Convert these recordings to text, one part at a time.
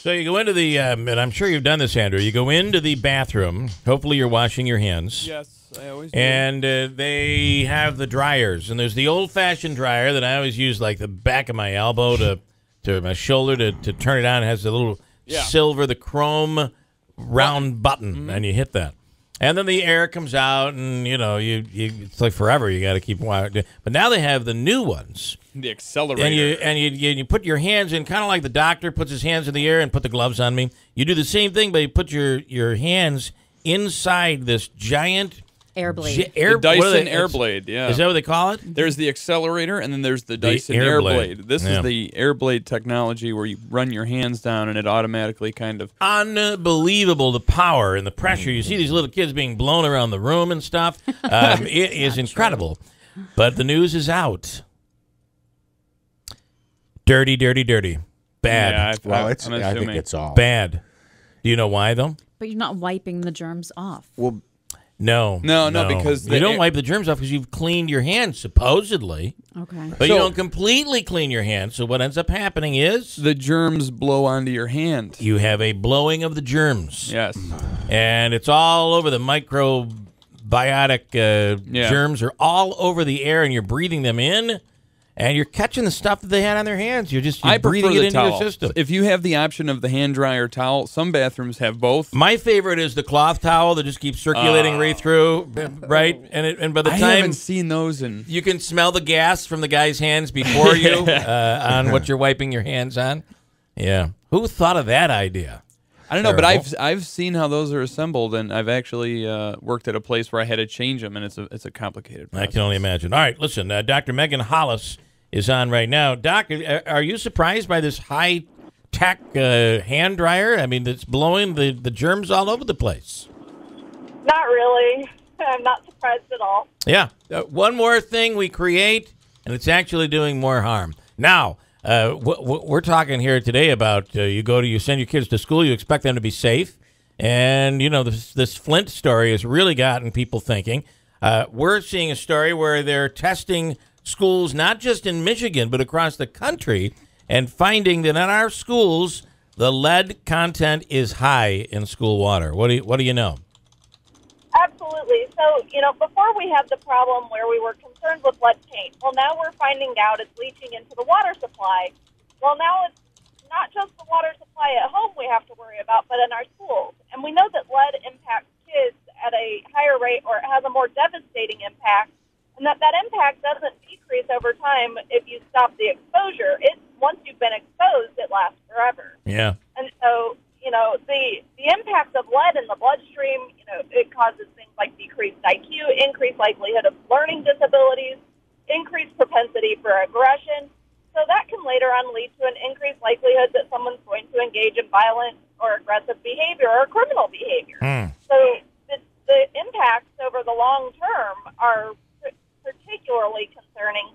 So you go into the, and I'm sure you've done this, Andrew. You go into the bathroom. Hopefully you're washing your hands. Yes, I always do. And they have the dryers. And there's the old-fashioned dryer that I always use, like the back of my elbow to my shoulder to turn it on. It has the little silver, the chrome round button, and you hit that. And then the air comes out, and, you know, it's like forever. You got to keep watching. But now they have the new ones. The accelerator. And you put your hands in, kind of like the doctor puts his hands in the air and put the gloves on me. You do the same thing, but you put your hands inside this giant Airblade. The Dyson Airblade, yeah. Is that what they call it? There's the accelerator, and then there's the Dyson Airblade. This is the Airblade technology where you run your hands down, and it automatically kind of... Unbelievable, the power and the pressure. You see these little kids being blown around the room and stuff. It is incredible. But the news is out. Dirty, dirty, dirty. Bad. Yeah, I think it's all bad. Do you know why, though? But you're not wiping the germs off. Well, No, because you don't wipe the germs off because you've cleaned your hands, supposedly. Okay. But you don't completely clean your hands, so what ends up happening is... the germs blow onto your hand. You have a blowing of the germs. Yes. And it's all over the microbiotic germs are all over the air, and you're breathing them in. And you're catching the stuff that they had on their hands. You're breathing it into your system. If you have the option of the hand dryer towel, some bathrooms have both. My favorite is the cloth towel that just keeps circulating right through, right? And by the time I haven't seen those, and you can smell the gas from the guy's hands before you on what you're wiping your hands on. Yeah, who thought of that idea? I don't know, but I've seen how those are assembled, and I've actually worked at a place where I had to change them, and it's a complicated process. I can only imagine. All right, listen, Dr. Megan Hollis is on right now. Doc, are you surprised by this high-tech hand dryer? I mean, it's blowing the germs all over the place. Not really. I'm not surprised at all. Yeah. One more thing we create, and it's actually doing more harm. Now, we're talking here today about you send your kids to school, you expect them to be safe, and, you know, this Flint story has really gotten people thinking. We're seeing a story where they're testing schools, not just in Michigan, but across the country, and finding that in our schools, the lead content is high in school water. What do you know? Absolutely. So, you know, before we had the problem where we were concerned with lead paint, well, now we're finding out it's leaching into the water supply. Well, now it's not just the water supply at home we have to worry about, but in our schools. And we know that lead impacts kids at a higher rate, or it has a more devastating impact, and that impact doesn't decrease over time if you stop the exposure. Once you've been exposed, it lasts forever. Yeah. And so, you know, the impact of lead in the bloodstream, you know, it causes things like decreased IQ, increased likelihood of learning disabilities, increased propensity for aggression. So that can later on lead to an increased likelihood that someone's going to engage in violent or aggressive behavior or criminal behavior. So the impacts over the long term are particularly concerning.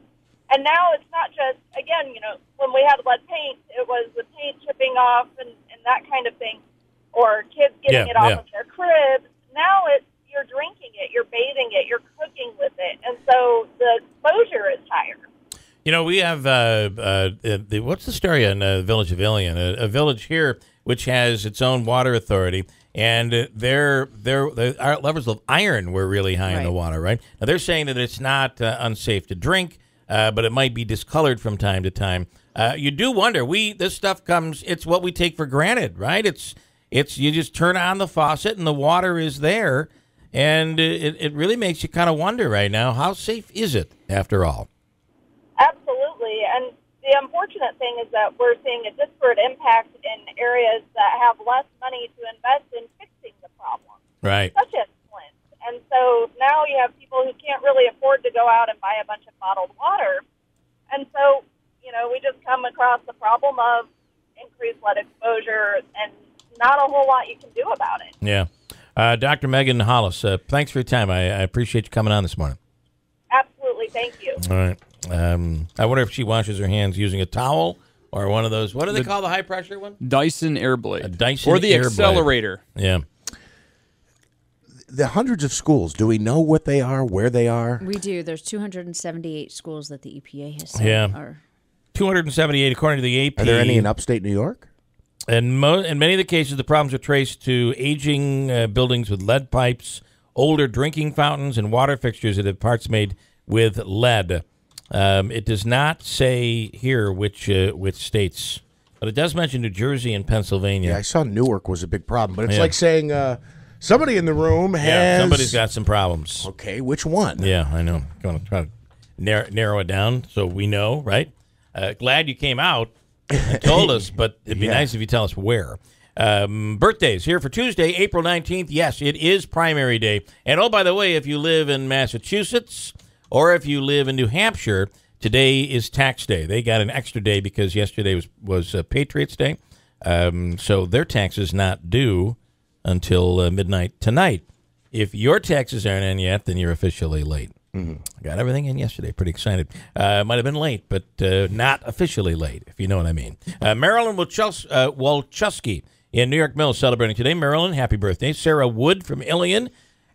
And now it's not just, again, you know, when we had lead paint, it was the paint chipping off and that kind of thing, or kids getting it off of their cribs. Now you're drinking it, you're bathing it, you're cooking with it, and so the exposure is higher. You know, we have, what's the story on the Village of Ilion? A village here which has its own water authority, and their levels of iron were really high in the water, right? Now, they're saying that it's not unsafe to drink, but it might be discolored from time to time. You do wonder, this stuff it's what we take for granted, right? It's you just turn on the faucet and the water is there, and it really makes you kind of wonder right now, how safe is it after all? Absolutely, and the unfortunate thing is that we're seeing a disparate impact in areas that have less money to invest in fixing the problem, right? Such as Flint. And so now you have people who can't really afford to go out and buy a bunch of bottled water. And so, you know, we just come across the problem of increased lead exposure and not a whole lot you can do about it. Yeah. Dr. Megan Hollis, thanks for your time. I appreciate you coming on this morning. Absolutely. Thank you. All right. I wonder if she washes her hands using a towel or one of those, what do they call the high-pressure one? Dyson Airblade. A Dyson or the Airblade. accelerator. Yeah. The hundreds of schools, do we know what they are, where they are? We do. There's 278 schools that the EPA has said. Yeah. 278 according to the AP. Are there any in upstate New York? In many of the cases, the problems are traced to aging buildings with lead pipes, older drinking fountains, and water fixtures that have parts made with lead. It does not say here which states, but it does mention New Jersey and Pennsylvania. Yeah, I saw Newark was a big problem, but it's like saying somebody in the room has... somebody's got some problems. Okay, which one? Yeah, I know. Going to try to narrow it down so we know, right? Glad you came out and told us, but it'd be nice if you tell us where. Birthdays here for Tuesday, April 19th. Yes, it is primary day. And oh, by the way, if you live in Massachusetts or if you live in New Hampshire, today is tax day. They got an extra day because yesterday was Patriots Day. So their taxes not due until midnight tonight. If your taxes aren't in yet, then you're officially late. Got everything in yesterday. Pretty excited. Might have been late, but not officially late, if you know what I mean. Marilyn Walchusky in New York Mills celebrating today. Marilyn, happy birthday. Sarah Wood from Ilion,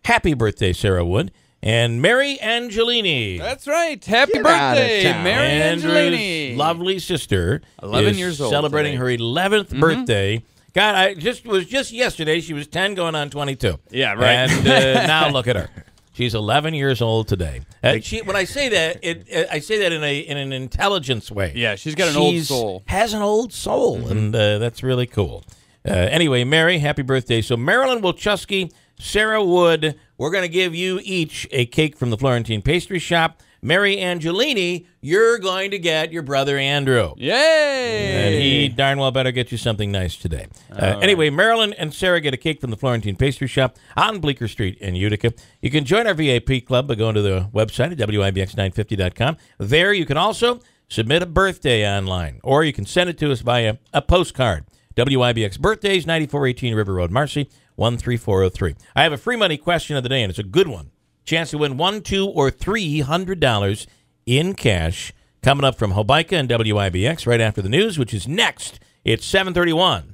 happy birthday, Sarah Wood. And Mary Angelini. That's right. Happy birthday, Mary Angelini. Lovely sister. 11 years old. Celebrating her 11th birthday. God, it was just yesterday. She was 10 going on 22. Yeah, right. And now look at her. She's 11 years old today. When I say that, I say that in an intelligence way. Yeah, she's got an old soul. Has an old soul, and that's really cool. Anyway, Mary, happy birthday. So Marilyn Walchusky, Sarah Wood, we're going to give you each a cake from the Florentine Pastry Shop. Mary Angelini, you're going to get your brother Andrew. Yay! And he darn well better get you something nice today. Anyway, Marilyn and Sarah get a cake from the Florentine Pastry Shop on Bleecker Street in Utica. You can join our VIP club by going to the website at WIBX950.com. There you can also submit a birthday online, or you can send it to us via a postcard. WIBX Birthdays, 9418 River Road, Marcy, 13403. I have a free money question of the day, and it's a good one. Chance to win $100, $200, or $300 in cash coming up from Hobica and WIBX right after the news, which is next. It's 7:31.